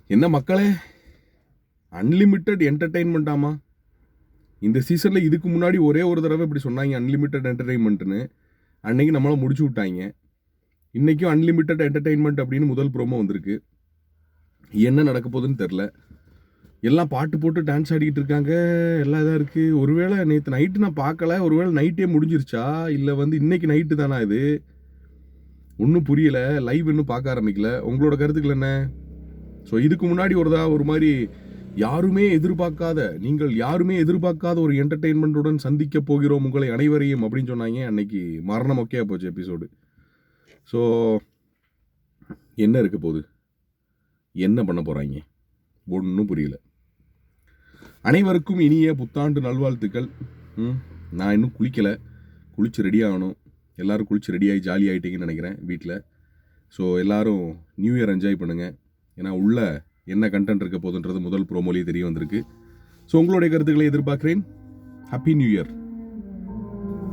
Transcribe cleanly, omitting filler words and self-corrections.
என்ன மக்களே, அன்லிமிட்டெட் என்டர்டெயின்மெண்ட்டாமா இந்த சீசனில்? இதுக்கு முன்னாடி ஒரே ஒரு தடவை இப்படி சொன்னாங்க அன்லிமிட்டெட் என்டர்டெயின்மெண்ட்டுன்னு. அன்னைக்கு நம்மளை முடிச்சு விட்டாங்க. இன்றைக்கும் அன்லிமிட்டெட் என்டர்டெயின்மெண்ட் அப்படின்னு முதல் ப்ரோமோ வந்திருக்கு. என்ன நடக்க போகுதுன்னு தெரில. எல்லாம் பாட்டு போட்டு டான்ஸ் ஆடிக்கிட்டு இருக்காங்க, எல்லாம் இதாக இருக்குது. ஒருவேளை நேற்று நைட்டு நான் பார்க்கல, ஒருவேளை நைட்டே முடிஞ்சிருச்சா, இல்லை இன்னைக்கு நைட்டு தானா இது? ஒன்றும் புரியலை. லைவ் இன்னும் பார்க்க ஆரம்பிக்கல. உங்களோட கருத்துக்கள் என்ன? ஸோ இதுக்கு முன்னாடி ஒரு மாதிரி நீங்கள் யாருமே எதிர்பார்க்காத ஒரு என்டர்டெயின்மெண்ட்டுடன் சந்திக்க போகிறோம் உங்களை அனைவரையும் அப்படின்னு சொன்னாங்க. அன்னைக்கு மரணம் மொக்கையாக போச்சு எபிசோடு. ஸோ என்ன இருக்க போகுது, என்ன பண்ண போகிறாங்க, ஒன்றும் புரியல. அனைவருக்கும் இனிய புத்தாண்டு நல்வாழ்த்துக்கள். நான் இன்னும் குளிக்கலை, குளிச்சு ரெடி ஆகணும். எல்லோரும் குளிச்சு ரெடியாகி ஜாலி ஆகிட்டீங்கன்னு நினைக்கிறேன் வீட்டில். ஸோ எல்லோரும் நியூ இயர் என்ஜாய் பண்ணுங்கள். ஏன்னா உள்ள என்ன கண்டென்ட் இருக்க போகுதுன்றது முதல் ப்ரோமோலேயே தெரிய வந்திருக்கு. ஸோ உங்களுடைய கருத்துக்களை எதிர்பார்க்குறேன். Happy new year.